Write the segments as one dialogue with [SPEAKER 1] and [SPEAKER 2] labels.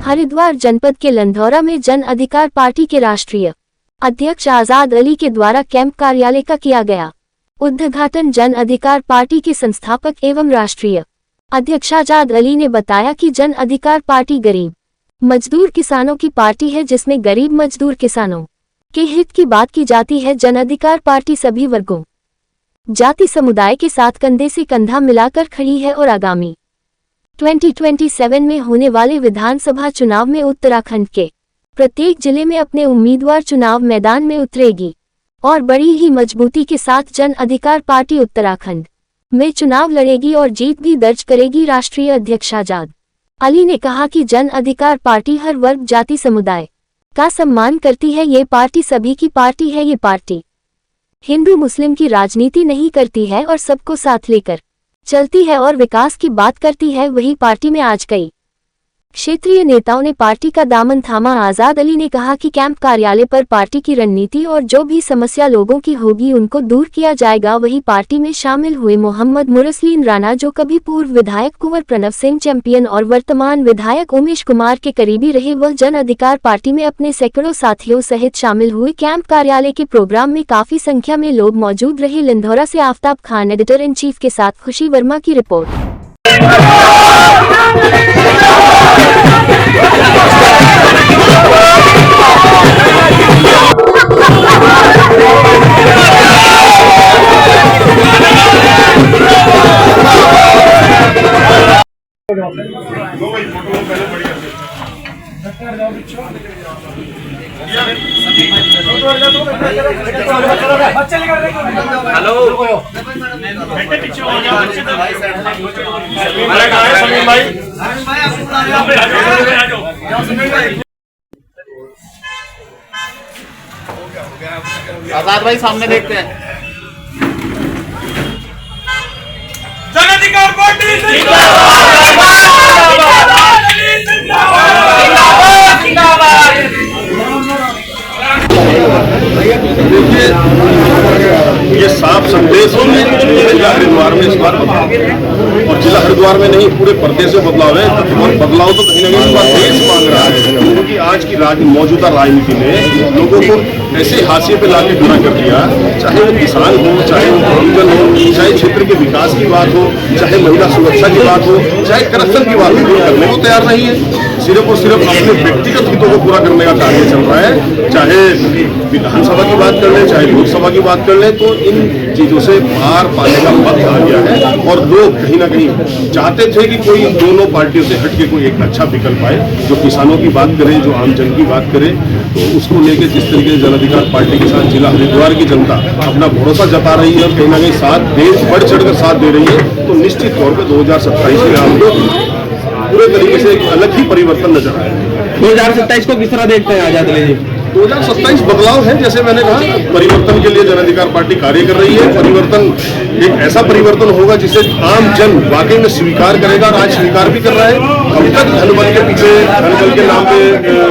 [SPEAKER 1] हरिद्वार जनपद के लंधौरा में जन अधिकार पार्टी के राष्ट्रीय अध्यक्ष आजाद अली के द्वारा कैंप कार्यालय का किया गया उद्घाटन। जन अधिकार पार्टी के संस्थापक एवं राष्ट्रीय अध्यक्ष आजाद अली ने बताया कि जन अधिकार पार्टी गरीब मजदूर किसानों की पार्टी है, जिसमें गरीब मजदूर किसानों के हित की बात की जाती है। जन अधिकार पार्टी सभी वर्गों जाति समुदाय के साथ कंधे से कंधा मिलाकर खड़ी है और आगामी 2027 में होने वाले विधानसभा चुनाव में उत्तराखंड के प्रत्येक जिले में अपने उम्मीदवार चुनाव मैदान में उतरेगी और बड़ी ही मजबूती के साथ जन अधिकार पार्टी उत्तराखंड में चुनाव लड़ेगी और जीत भी दर्ज करेगी। राष्ट्रीय अध्यक्ष आजाद अली ने कहा कि जन अधिकार पार्टी हर वर्ग जाति समुदाय का सम्मान करती है। ये पार्टी सभी की पार्टी है। ये पार्टी हिंदू मुस्लिम की राजनीति नहीं करती है और सबको साथ लेकर चलती है और विकास की बात करती है। वही पार्टी में आज कई क्षेत्रीय नेताओं ने पार्टी का दामन थामा। आजाद अली ने कहा कि कैंप कार्यालय पर पार्टी की रणनीति और जो भी समस्या लोगों की होगी उनको दूर किया जाएगा। वही पार्टी में शामिल हुए मोहम्मद मुरसलीन राणा, जो कभी पूर्व विधायक कुंवर प्रणव सिंह चैंपियन और वर्तमान विधायक उमेश कुमार के करीबी रहे, वह जन अधिकार पार्टी में अपने सैकड़ों साथियों सहित शामिल हुए। कैंप कार्यालय के प्रोग्राम में काफी संख्या में लोग मौजूद रहे। लिंधौरा से Aftab Khan, editor in chief के साथ खुशी वर्मा की रिपोर्ट।
[SPEAKER 2] हेलो पीछे हो जाओ बच्चे तो हमारा कहां है समीर भाई
[SPEAKER 3] आजाद भाई सामने देखते हैं।
[SPEAKER 2] जन अधिकार पार्टी
[SPEAKER 4] ये साफ संदेश जिला हरिद्वार में इस बार बदलाव, और जिला हरिद्वार में नहीं पूरे प्रदेश में बदलाव है। और बदलाव तो कहीं ना कहीं इस बार देश मांग रहा है, क्योंकि आज की मौजूदा राजनीति ने लोगों को ऐसे हाशिए पे लाके खड़ा कर दिया। चाहे वो किसान हो, चाहे वो आमजन हो, चाहे क्षेत्र के विकास की बात हो, चाहे महिला सुरक्षा की बात हो, चाहे करप्शन की बात हो, कोई करने को तैयार नहीं है। सिर्फ और सिर्फ अपने व्यक्तिगत हितों को पूरा करने का कार्य चल रहा है। चाहे विधानसभा की बात कर ले, चाहे लोकसभा की बात कर ले, तो इन चीजों से पार पाने का वक्त आ गया है। और लोग कहीं ना कहीं चाहते थे कि कोई दोनों पार्टियों से हटके कोई एक अच्छा विकल्प आए, जो किसानों की बात करे, जो आम जन की बात करे। तो उसको लेकर जिस तरीके से जन अधिकार पार्टी के साथ जिला हरिद्वार की जनता अपना भरोसा जता रही है और कहीं ना कहीं साथ बढ़ चढ़कर साथ दे रही है, तो निश्चित तौर पर 2027 में आपको पूरे तरीके से एक अलग ही परिवर्तन नजर आएगा।
[SPEAKER 3] 2027 को किस तरह देखते हैं आजाद अली जी?
[SPEAKER 4] 2027 बदलाव है, जैसे मैंने कहा, परिवर्तन के लिए जन अधिकार पार्टी कार्य कर रही है। परिवर्तन एक ऐसा परिवर्तन होगा जिसे आम जन वाकई में स्वीकार करेगा, आज स्वीकार भी कर रहा है। कब तक धनबल के पीछे, धनबल के नाम पे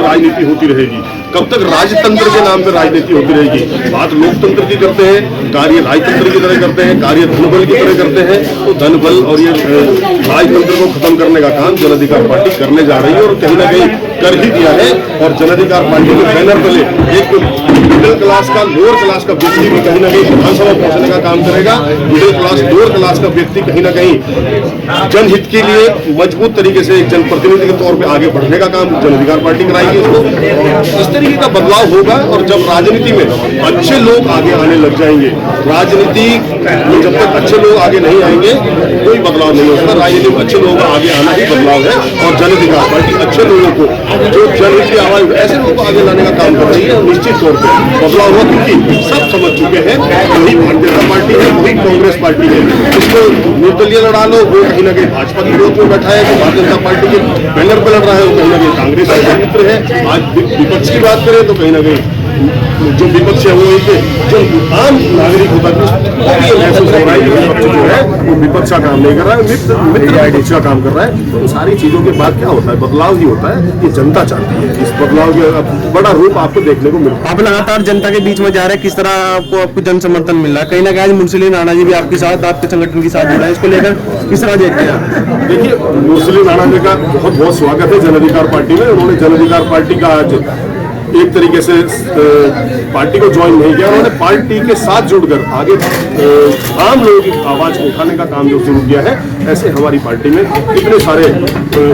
[SPEAKER 4] राजनीति होती रहेगी? कब तक राजतंत्र के नाम पे राजनीति होती रहेगी? बात लोकतंत्र की करते हैं, कार्य राजतंत्र की तरह करते हैं, कार्य धनबल की तरह करते हैं। तो धनबल और ये राजतंत्र को खत्म करने का काम जन अधिकार पार्टी करने जा रही है और कहीं ना कहीं कर ही दिया है। और जन अधिकार पार्टी के बैनर तले एक मिडिल क्लास का, लोअर क्लास का व्यक्ति भी कहीं ना कहीं विधानसभा पहुंचने का काम करेगा। मिडिल क्लास, लोअर क्लास का व्यक्ति कहीं ना कहीं जनहित के लिए मजबूत तरीके से जनप्रतिनिधि के तौर पे आगे बढ़ने का काम जन अधिकार पार्टी कराएगी उसको। इस तरीके का बदलाव होगा। और जब राजनीति में अच्छे लोग आगे आने लग जाएंगे, राजनीति में जब तक अच्छे लोग आगे नहीं आएंगे कोई बदलाव नहीं होगा। राजनीति में अच्छे लोग आगे आना ही बदलाव है। और जन अधिकार पार्टी अच्छे लोगों को, जो जनहित की आवाज, ऐसे लोगों को आगे लाने का काम कर रही है। निश्चित तौर पर बदलाव हुआ, क्योंकि सब समझ चुके हैं वही भारतीय जनता पार्टी है, वही कांग्रेस पार्टी है। इसको निर्दलीय लड़ा लो, वो कहीं ना कहीं भाजपा की विरोध में बैठा है, तो भारतीय जनता पार्टी के बैनर पर लड़ रहा है, वो कहीं ना कहीं कांग्रेस का मित्र है। आज विपक्ष की बात करें तो कहीं ना कहीं जो विपक्ष है वो एक जो आम नागरिक होता है वो भी महसूस हो रहा है कि विपक्ष जो है वो विपक्ष का काम नहीं कर रहा है, मित्र विपक्ष का काम कर रहा है। तो सारी चीजों के बाद क्या होता है, बदलाव ही होता है, ये जनता चाहती है। इस बदलाव के बड़ा रूप आपको देखने को मिलता है।
[SPEAKER 3] आप लगातार जनता के बीच में जा रहे हैं, किस तरह आपको जन समर्थन मिल रहा है? कहीं ना कहीं मुर्सलीन राणा जी भी आपके साथ, आपके संगठन के साथ जुड़ा है, इसको लेकर किस तरह देखते हैं आप?
[SPEAKER 4] देखिए, मुर्सलीन राणा जी का बहुत बहुत स्वागत है जन अधिकार पार्टी में। उन्होंने जन अधिकार पार्टी का आज एक तरीके से पार्टी को ज्वाइन नहीं किया, उन्होंने पार्टी के साथ जुड़कर आगे आम लोगों की आवाज को उठाने का काम जो शुरू किया है। ऐसे हमारी पार्टी में कितने सारे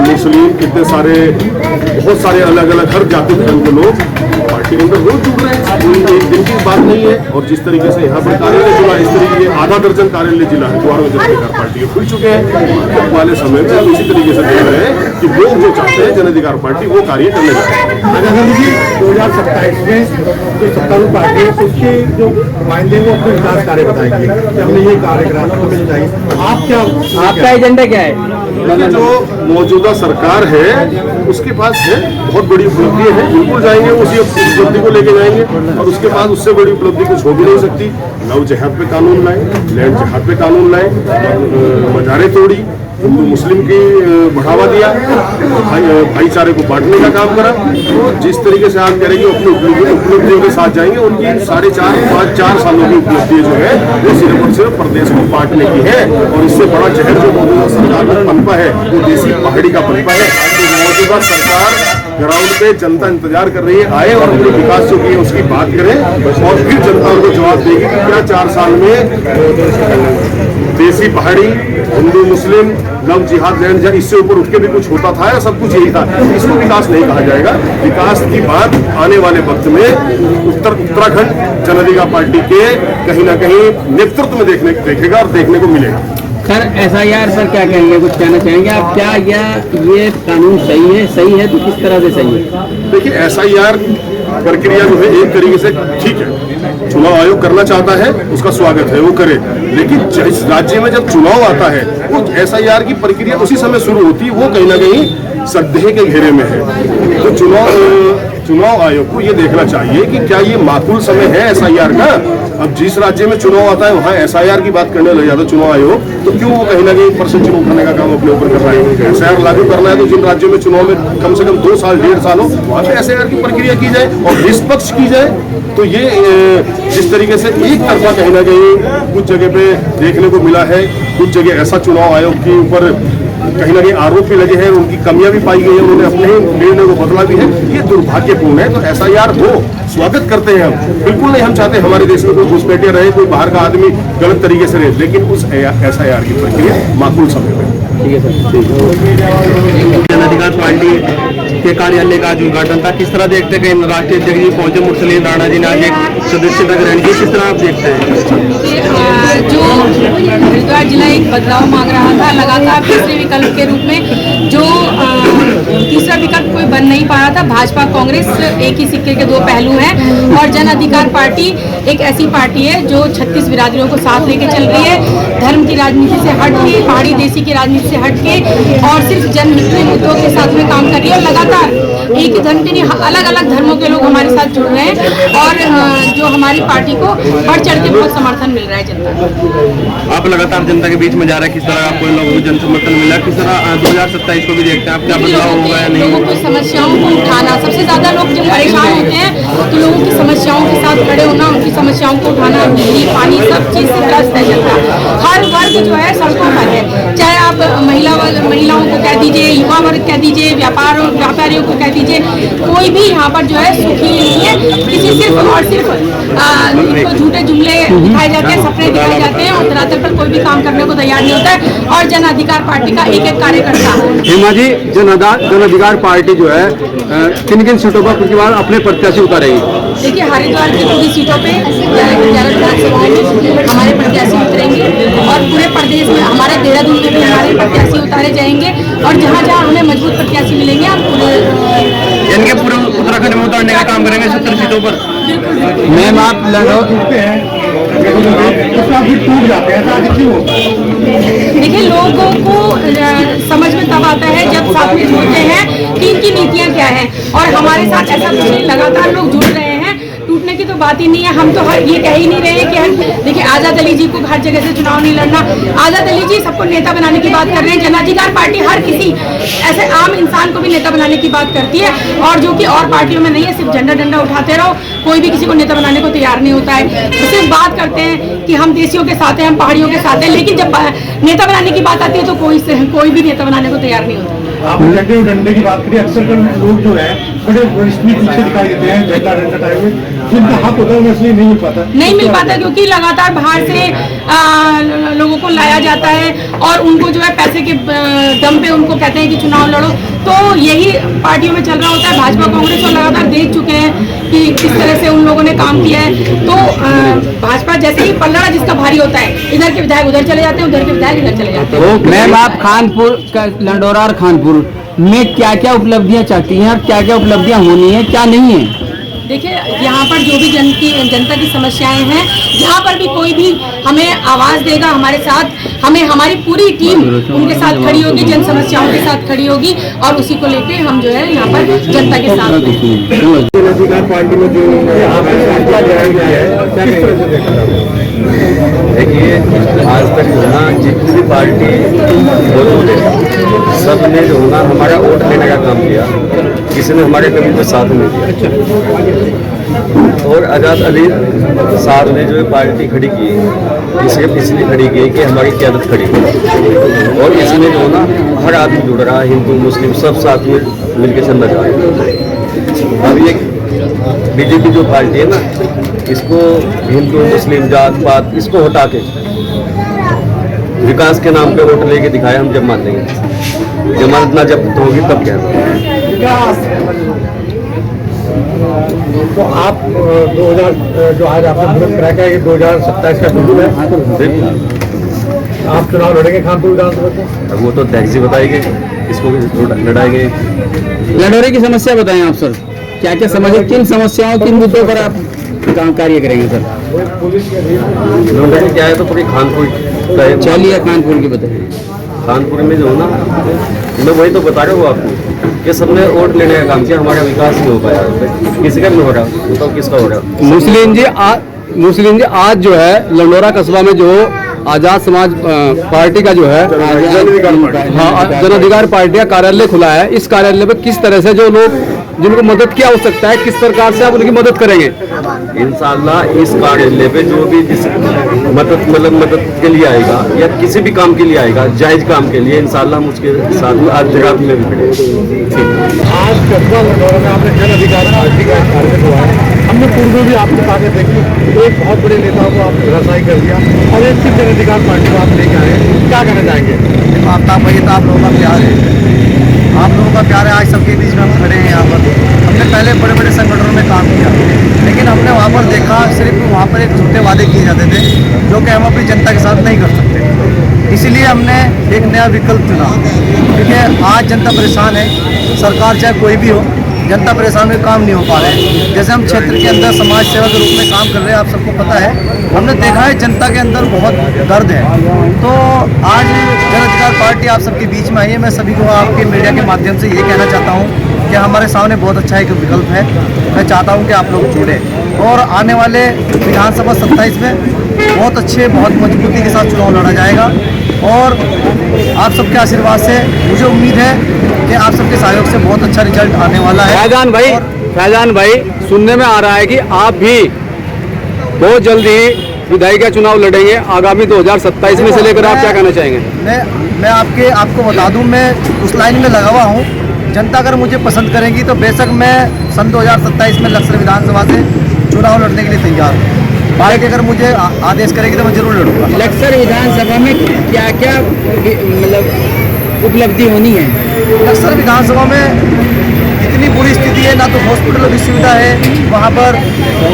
[SPEAKER 4] मुस्लिम, कितने सारे बहुत सारे अलग अलग हर जाति धर्म के लोग पार्टी के अंदर रोज जुड़ रहे हैं। कोई एक दिन की बात नहीं है। और जिस तरीके से यहाँ पर कार्यालय जुड़ा, इस तरीके के आधा दर्जन कार्यालय जिला हरिद्वार में जन अधिकार पार्टी के खुल चुके हैं। वाले समय में हम इसी तरीके से देख रहे हैं कि लोग जो चाहते हैं जन अधिकार पार्टी वो कार्य करने जा रहे हैं।
[SPEAKER 5] 2027 में जो सत्तारूढ़ पार्टी है उसके जो नुमाइंदे वो अपने विकास कार्य बताएंगे कि हमने ये कार्य करा, तो मिल जाएंगे। आप क्या, आपका एजेंडा क्या है?
[SPEAKER 4] जो मौजूदा सरकार है उसके पास है बहुत बड़ी उपलब्धि है, बिल्कुल जाएंगे उसी उपलब्धि को लेके जाएंगे। और उसके बाद उससे बड़ी उपलब्धि कुछ हो भी नहीं सकती। लव जिहाद पे कानून लाए, लैंड जिहाद पे कानून लाए, मजारे तोड़ी, हिंदू मुस्लिम की बढ़ावा दिया, भाईचारे को बांटने का काम करा। तो जिस तरीके से आप करेंगे अपनी उपलब्धियों के साथ जाएंगे, उनकी 4.5 सालों की उपलब्धि जो है वो सिर्फ और सिर्फ प्रदेश को बांटने की है। और इससे बड़ा जहर जो मौजूदा सरकार में पनपा है वो देसी पहाड़ी का पनपा है। तो मौजूदा सरकार ग्राउंड पे जनता इंतजार कर रही है, आए और अपने विकास जो किए उसकी बात करें और फिर जनता उनको जवाब देगी कि क्या 4 साल में देसी पहाड़ी, हिंदू मुस्लिम, लव जिहाद, लैंड जिहाद, इससे ऊपर उठ के भी कुछ होता था या सब कुछ यही था? इसको विकास नहीं कहा जाएगा। विकास की बात आने वाले वक्त में उत्तराखंड जन अधिकार पार्टी के कहीं ना कहीं नेतृत्व में देखेगा और देखने को मिलेगा।
[SPEAKER 6] सर SIR पर क्या कहेंगे, कुछ कहना चाहेंगे आप? क्या ये कानून सही है तो किस तरह से सही है?
[SPEAKER 4] देखिए, SIR प्रक्रिया जो है एक तरीके से ठीक है, चुनाव आयोग करना चाहता है उसका स्वागत है, वो करे। लेकिन जिस राज्य में जब चुनाव आता है वो SIR की प्रक्रिया उसी समय शुरू होती है, वो कहीं ना कहीं सद्देह के घेरे में है। तो चुनाव आयोग को ये देखना चाहिए कि क्या ये माकूल समय है SIR का। अब जिस राज्य में चुनाव आता है वहाँ SIR की बात करने लग जाता है चुनाव आयोग, तो क्यों वो कहीं ना कहीं परसेंटेज उठाने का काम अपने ऊपर कर रहा है? SIR लागू करना है तो जिन राज्यों में चुनाव में कम से कम 2 साल 1.5 साल हो वहाँ पे SIR की प्रक्रिया की जाए और निष्पक्ष की जाए। तो ये जिस तरीके से एक तरफा कहीं ना कहीं कुछ जगह पे देखने को मिला है, कुछ जगह ऐसा चुनाव आयोग के ऊपर कहीं ना कहीं आरोप भी लगे हैं, उनकी कमियां भी पाई गई है, उन्होंने अपने ही निर्णय को बदला भी है। ये दुर्भाग्यपूर्ण है। तो SIR हो, स्वागत करते हैं हम, बिल्कुल नहीं हम चाहते हमारे देश में कोई घुसपैठिया रहे, कोई बाहर का आदमी गलत तरीके से रहे, लेकिन उस SIR की प्रक्रिया माकूल समय में।
[SPEAKER 6] ठीक है सर।
[SPEAKER 3] जन अधिकार पार्टी के कार्यालय का आज उद्घाटन था, किस तरह देखते हैं? राष्ट्रीय अध्यक्ष जी पहुंचे, मुर्सलीन राणा जी ने आज एक सदस्यता ग्रहण की, किस तरह आप देखते हैं?
[SPEAKER 7] जो हरिद्वार जिला एक बदलाव मांग रहा था, लगातार तीसरे विकल्प के रूप में जो तीसरा विकल्प कोई बन नहीं पा रहा था। भाजपा कांग्रेस एक ही सिक्के के 2 पहलू हैं और जन अधिकार पार्टी एक ऐसी पार्टी है जो 36 बिरादरियों को साथ लेके चल रही है, धर्म की राजनीति से हट के, पहाड़ी देशी की राजनीति से हट के और सिर्फ जनहित के मुद्दों के साथ में काम कर रही है। लगातार एक ही धर्म के नहीं, अलग अलग धर्मों के लोग हमारे साथ जुड़ रहे हैं और जो हमारी पार्टी को बढ़ चढ़ के बहुत समर्थन मिल रहा है जनता।
[SPEAKER 3] आप लगातार जनता के बीच में जा रहे हैं, किस तरह आपको लोगों को जन समर्थन मिला? किस तरह 2027 को भी देखते हैं आप, क्या बदलाव होगा या नहीं?
[SPEAKER 7] लोगों की समस्याओं को उठाना, सबसे ज्यादा लोग जब परेशान होते हैं तो लोगों की समस्याओं के साथ खड़े होना, उनकी समस्याओं को उठाना, बिजली, पानी, सब चीज से त्रस्त है जनता। हर वर्ग जो है सड़कों पर है, चाहे आप महिलाओं को कह दीजिए, युवा वर्ग कह दीजिए, व्यापारियों को कह दीजिए, कोई भी यहाँ पर जो है सुखी नहीं है। किसी सिर्फ और सिर्फ इनको झूठे जुमले दिखाए जाते हैं, सपने दिखाए जाते हैं और धरातल पर कोई भी काम करने को तैयार नहीं होता है। और जन अधिकार पार्टी का एक एक कार्यकर्ता,
[SPEAKER 5] हेमा जी, जन अधिकार पार्टी जो है किन किन सीटों पर पिछली बार अपने प्रत्याशी उतारेगी?
[SPEAKER 7] देखिए, हरिद्वार की पूरी सीटों पे 11 विधानसभाओं में हमारे प्रत्याशी उतरेंगे और पूरे प्रदेश में हमारे देहरादून में भी हमारे प्रत्याशी उतारे जाएंगे और जहाँ जहाँ हमें मजबूत प्रत्याशी मिलेंगे हम
[SPEAKER 3] इनके पूरे उत्तराखंड में उतारने का काम करेंगे 70 सीटों पर।
[SPEAKER 5] मैम, आप टूटते हैं टूट जाते हैं,
[SPEAKER 7] देखिए, लोगों को समझ में तब आता है जब साथ में जुड़ते हैं कि इनकी नीतियाँ क्या हैं और हमारे साथ ऐसा कुछ नहीं, लगातार लोग जुड़ रहे हैं। छुपने की तो बात ही नहीं है। हम तो ये कह ही नहीं रहे हैं कि देखिए आज़ाद अली जी को हर जगह से चुनाव नहीं लड़ना। आज़ाद अली जी सबको नेता बनाने की बात कर रहे हैं। जन अधिकार पार्टी हर किसी ऐसे आम इंसान को भी नेता बनाने की बात करती है, और जो कि और पार्टियों में नहीं है। सिर्फ झंडा डंडा उठाते रहो, कोई भी किसी को नेता बनाने को तैयार नहीं होता है। तो सिर्फ बात करते हैं कि हम देशियों के साथ हैं, हम पहाड़ियों के साथ हैं, लेकिन जब नेता बनाने की बात आती है तो कोई भी नेता बनाने को तैयार नहीं होता।
[SPEAKER 5] आप झंडे डंडे की बात करिए, अक्सर लोग जो है बड़े वरिष्ठ पीछे दिखाई देते हैं झंडा डंडा टाइप में, जिनका हक होता है उन्हें इसलिए नहीं मिल पाता
[SPEAKER 7] क्योंकि लगातार बाहर से लोगों को लाया जाता है और उनको जो है पैसे के दम पे उनको कहते हैं कि चुनाव लड़ो। तो यही पार्टियों में चल रहा होता है। भाजपा कांग्रेस और लगातार देख चुके हैं कि किस तरह से उन लोगों ने काम किया है। तो भाजपा जैसे ही पल्ला जिसका भारी होता है, इधर के विधायक उधर चले जाते हैं, उधर के विधायक इधर चले जाते हैं।
[SPEAKER 6] मैम, आप कानपुर लंडोरा और कानपुर में क्या क्या उपलब्धियां चाहती हैं और क्या क्या उपलब्धियां होनी है, क्या नहीं है?
[SPEAKER 7] देखिए, यहाँ पर जो भी जनता की समस्याएं हैं, जहाँ पर भी कोई भी हमें आवाज़ देगा हमारे साथ, हमारी पूरी टीम उनके साथ खड़ी होगी, जन समस्याओं के साथ खड़ी होगी, और उसी को लेके हम जो है यहाँ पर जनता के साथ।
[SPEAKER 5] अधिकार पार्टी में जो
[SPEAKER 8] देखिए, आज तक जो ना जितनी भी पार्टी सब ने जो ना हमारा वोट लेने का काम किया, किसी ने हमारे कभी को साथ नहीं दिया। और आज़ाद अली साहब ने जो पार्टी खड़ी की, इसके पिछली खड़ी की कि हमारी क़यादत खड़ी की, और इसमें जो ना हर आदमी जुड़ रहा, हिंदू मुस्लिम सब साथ में मिलकर चलना चाह रहे हैं। अब ये बीजेपी जो पार्टी है ना, इसको हिंदू मुस्लिम जात पात इसको हटा के विकास के नाम पे वोट लेके दिखाया, हम जब मान लेंगे। जमानत ना जब्त होगी तब क्या
[SPEAKER 5] तो आप 2000 जो आज आपने बुलेट क्रैक है, ये 2027 का शुरू है, आप चुनाव लड़ेंगे कानपुर विधानसभा से?
[SPEAKER 8] अब वो तो टैक्सी बताएंगे, इसको लड़ाएंगे।
[SPEAKER 6] लंडोरे की समस्या बताएं आप सर, क्या क्या समस्या, किन समस्याओं किन मुद्दों पर आप कार्य करेंगे सर?
[SPEAKER 8] लंडोरे क्या है तो पूरी कानपुर का,
[SPEAKER 6] चलिए कानपुर की बताइए।
[SPEAKER 8] कानपुर में जो ना, मैं वही तो बता रहा हूँ आपको कि सबने वोट लेने का काम किया, हमारा विकास नहीं हो पाया। किसी का नहीं हो रहा, बताओ किसका हो रहा?
[SPEAKER 3] मुस्लिम जी आज जो है लंडोरा कस्बा में जो आजाद समाज पार्टी का जो है जन अधिकार पार्टी का कार्यालय खुला है, इस कार्यालय में किस तरह से जो लोग जिनको मदद की आवश्यकता है, किस प्रकार से आप उनकी मदद करेंगे?
[SPEAKER 8] इंशाल्लाह इस कार्यालय पे जो भी जिस मदद के लिए आएगा या किसी भी काम के लिए आएगा, जायज काम के लिए, इंशाल्लाह हम उसके साथ में आज जगह में भी खड़े।
[SPEAKER 5] आज कस्बा लंडोरा में आपने जन अधिकार पार्टी का कार्यालय हुआ है, हमने पूर्व में भी आपको ताकत देखी, एक बहुत बड़े नेता को आपने धराशायी कर दिया और एक सिर्फ जन अधिकार पार्टी को आप लेके आए, क्या कहना चाहेंगे?
[SPEAKER 9] आपका भाई तो आप लोगों का प्यार है, आप लोगों का प्यार है। आज सबके बीच में हम खड़े हैं यहाँ पर। हमने पहले बड़े बड़े संगठनों में काम किया, लेकिन हमने वहाँ पर देखा सिर्फ वहाँ पर एक झूठे वादे किए जाते थे जो कि हम अपनी जनता के साथ नहीं कर सकते। इसीलिए हमने एक नया विकल्प चुना, क्योंकि आज जनता परेशान है, सरकार चाहे कोई भी हो, जनता परेशान में काम नहीं हो पा रहे हैं। जैसे हम क्षेत्र के अंदर समाज सेवा के रूप में काम कर रहे हैं, आप सबको पता है, हमने देखा है जनता के अंदर बहुत दर्द है। तो आज जन अधिकार पार्टी आप सबके बीच में आई है। मैं सभी को आपके मीडिया के माध्यम से ये कहना चाहता हूँ कि हमारे सामने बहुत अच्छा एक विकल्प है। मैं चाहता हूँ कि आप लोग जुड़ें और आने वाले विधानसभा 27 में बहुत अच्छे, बहुत मजबूती के साथ चुनाव लड़ा जाएगा। और आप सबके आशीर्वाद से मुझे उम्मीद है कि आप सबके सहयोग से बहुत अच्छा रिजल्ट आने वाला है।
[SPEAKER 3] फैजान भाई सुनने में आ रहा है कि आप भी बहुत जल्दी विधायक का चुनाव लड़ेंगे आगामी 2027 में, से लेकर आप क्या कहना चाहेंगे?
[SPEAKER 9] मैं आपको बता दूं, मैं उस लाइन में लगा हुआ हूँ। जनता अगर मुझे पसंद करेगी तो बेशक मैं सन 2027 में लक्सर विधानसभा से चुनाव लड़ने के लिए तैयार हूँ। पार्टी अगर मुझे आदेश करेगी तो मैं जरूर लड़ूंगा।
[SPEAKER 6] लक्सर विधानसभा में क्या क्या मतलब उपलब्धि होनी है?
[SPEAKER 9] लक्सर विधानसभा में इतनी बुरी स्थिति है, ना तो हॉस्पिटलों की सुविधा है वहाँ पर,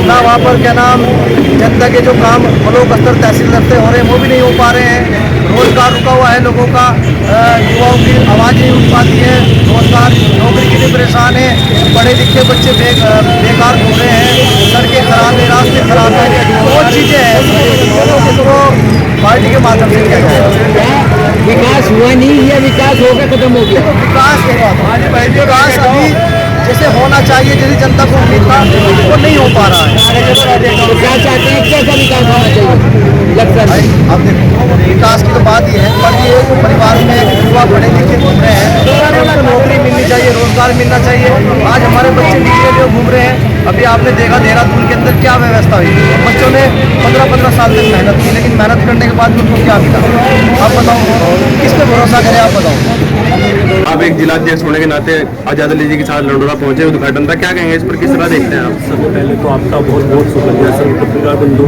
[SPEAKER 9] ना वहाँ पर क्या नाम जनता के जो काम ब्लॉक स्तर तहसील स्तर हो रहे हैं वो भी नहीं हो पा रहे हैं। रोजगार रुका हुआ है लोगों का, युवाओं की आवाज़ नहीं उठ पाती है, रोजगार नौकरी के लिए परेशान है, पढ़े लिखे बच्चे बेकार घूम रहे हैं, सड़कें खराब है, रास्ते खराब है, बहुत चीज़ें हैं जिसको पार्टी के माध्यम से किया जाए।
[SPEAKER 6] विकास हुआ नहीं या विकास होगा खत्म हो गया?
[SPEAKER 9] विकास अभी जैसे होना चाहिए, जैसी जनता को उम्मीद था वो नहीं हो पा रहा है।
[SPEAKER 6] तो क्या चाहते हैं, कैसा विकास होना चाहिए लक्ष्य?
[SPEAKER 9] अब देखो, विकास की तो बात ही है, पर ये परिवार में युवा पढ़े लिखे घूम रहे हैं तो उनको नौकरी मिलनी चाहिए, रोजगार मिलना चाहिए। आज हमारे बच्चे निकले जो घूम रहे हैं, अभी आपने देखा देहरादून के अंदर क्या व्यवस्था हुई। बच्चों ने 15-15 साल तक मेहनत की, लेकिन मेहनत करने के बाद उनको क्या मिला? आप बताओ, किस पे भरोसा करें? आप बताओ।
[SPEAKER 8] आप एक जिलाध्यक्ष होने के नाते आजाद अली जी के साथ लंडोरा पहुंचे, उद्घाटन था, क्या कहेंगे इस पर, किस तरह देखते हैं आप?
[SPEAKER 5] सबसे पहले तो आपका बहुत बहुत शुक्रिया सभी पत्रकार बंधु,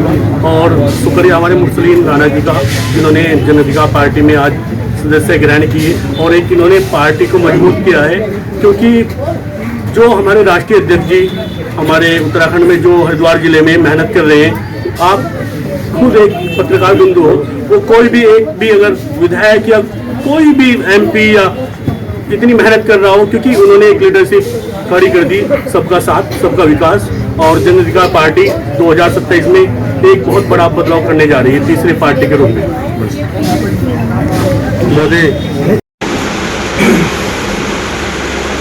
[SPEAKER 5] और शुक्रिया हमारे मुरसलीन राणा जी का, जिन्होंने जन अधिकार पार्टी में आज सदस्य ग्रहण किए और एक इन्होंने पार्टी को मजबूत किया है। क्योंकि जो हमारे राष्ट्रीय अध्यक्ष जी हमारे उत्तराखंड में जो हरिद्वार जिले में मेहनत कर रहे हैं, आप खुद एक पत्रकार बंधु हो, वो कोई भी एक भी अगर विधायक या कोई भी MP या इतनी मेहनत कर रहा हो, क्योंकि उन्होंने एक लीडरशिप खड़ी कर दी, सबका साथ सबका विकास, और जन अधिकार पार्टी 2027 में एक बहुत बड़ा बदलाव करने जा रही है तीसरी पार्टी के रूप में।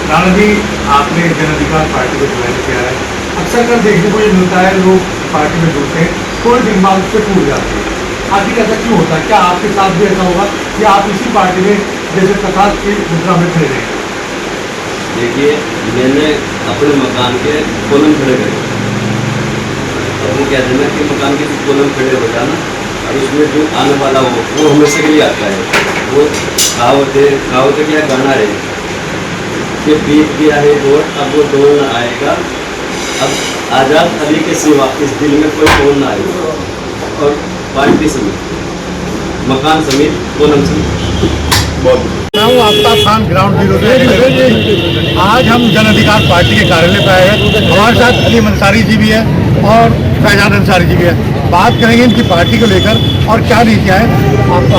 [SPEAKER 10] राणा जी, आपने जन अधिकार पार्टी को ज्वाइन किया है। अक्सर कर देखने को ये मिलता है, लोग पार्टी में जुड़ते हैं, थोड़े दिन बाद उससे टूट जाते हैं। आखिर ऐसा क्यों होता है? क्या आपके साथ भी ऐसा होगा कि आप इसी पार्टी में जैसे प्रकाश की मुद्रा में खड़े रहे?
[SPEAKER 8] देखिए, मैंने अपने मकान के कॉलम खड़े करे, तो वो कहते हैं ना कि मकान के कॉलम खड़े हो जाना, और उसमें जो आने वाला हो वो हमेशा के लिए आता है। वो कहावत क्या गाना है कि बीत गया है दौर, अब वो दौर न आएगा, अब आज़ाद अली के सिवा इस दिल में कोई दौर न आएगा। और पार्टी समित, मकान समित, कॉलम समित,
[SPEAKER 5] मैं हूँ आफ्ताब खान, ग्राउंड जीरो से। आज हम जन अधिकार पार्टी के कार्यालय पर आए हैं। हमारे साथ अली मंसारी जी भी है और फैजान अंसारी जी भी है। बात करेंगे इनकी पार्टी को लेकर और क्या नीतियाँ हैं। आपका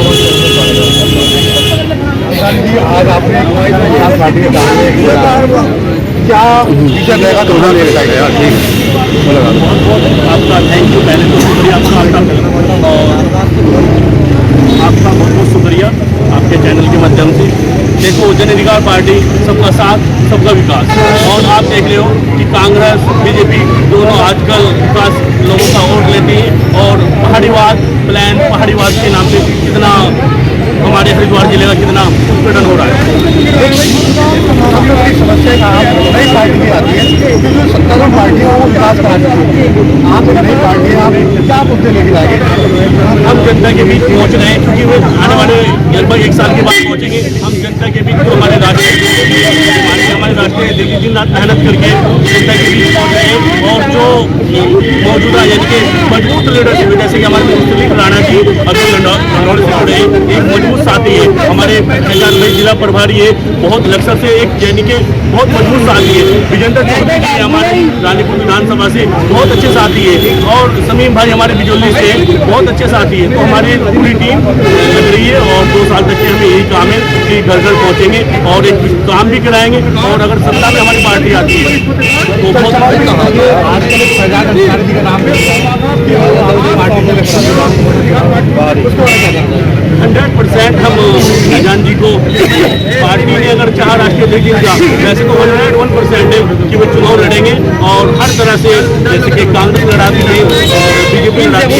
[SPEAKER 5] अंसारी जी, आज आपने पार्टी के कार्यालय क्या फीचर रहेगा तो
[SPEAKER 10] आपका थैंक यू, पहले तो शुक्रिया आपका बहुत बहुत शुक्रिया आपके चैनल के माध्यम से। देखो, जन अधिकार पार्टी सबका साथ सबका विकास, और आप देख रहे हो कि कांग्रेस BJP दोनों आजकल विकास लोगों का वोट लेती है, और पहाड़ीवाद प्लान, पहाड़ीवाद के नाम पे कितना हमारे हरिद्वार जिले का कितना उत्पीड़न हो रहा है।
[SPEAKER 5] समस्या का नई पार्टी आती है, क्योंकि जो सत्तारूढ़ पार्टी है वो विकास कराती है। आप एक नई पार्टी है, आप क्या मुद्दे लेकर आएंगे?
[SPEAKER 10] हम जनता के बीच पहुंच रहे हैं, क्योंकि वो आने वाले लगभग 1 साल के बाद पहुंचेंगे। हम जनता के बीच, जो हमारे राष्ट्रीय अध्यक्ष दिन रात मेहनत करके जनता के बीच पहुंच रहे हैं, और जो मौजूदा यानी कि मजबूत लीडरशिप है, जैसे कि हमारे मुरसलीन राणा जी अभी लंडौर से जुड़े, एक मजबूत साथी है। हमारे फैजान भाई जिला प्रभारी है, बहुत लक्ष्य से एक यानी कि बहुत मजबूत साथी है। विजेंद्र चौधरी जी हमारे रानीपुर विधानसभा से बहुत अच्छे साथी है, और समीम भाई हमारे बिजौली से बहुत अच्छे साथी है। तो हमारी पूरी टीम लग रही है, और 2 साल तक के हमें यही काम है कि घर घर पहुँचेंगे और एक काम भी कराएंगे। और अगर सत्ता में हमारी पार्टी आती है तो बहुत
[SPEAKER 5] आजकल फैजान अंसारी जी का नाम
[SPEAKER 10] 100% हम फैजान जी को पार्टी ने अगर चाह राष्ट्रीय अध्यक्ष का, वैसे तो 101% है कि वो चुनाव लड़ेंगे, और हर तरह से जैसे कि कांग्रेस लड़ाती है और BJP लड़ाती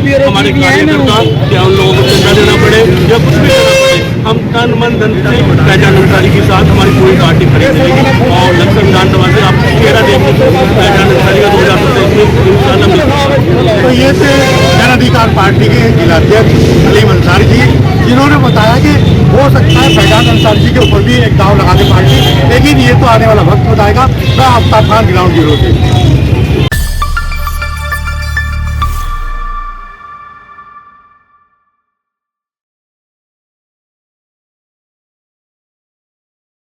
[SPEAKER 10] है, हमारे कार्यकर्ता क्या उन लोगों को चंदा देना पड़े या कुछ भी करना पड़े, हम तन मन धन से फैजान अंसारी के साथ हमारी पूरी पार्टी खड़ी रहेगी। और लक्ष्य विधानसभा से आप चेहरा देखने फैजान अंसारी का 2027 में इंशाल्लाह मिलता।
[SPEAKER 5] तो ये थे जन अधिकार पार्टी के जिलाध्यक्ष अली अंसारी जी, जिन्होंने बताया कि हो सकता है फैजान अंसारी जी के ऊपर भी एक दाव लगा दे पार्टी, लेकिन ये तो आने वाला वक्त बताएगा। मैं आफ्ताब खान, ग्राउंड जीरो से।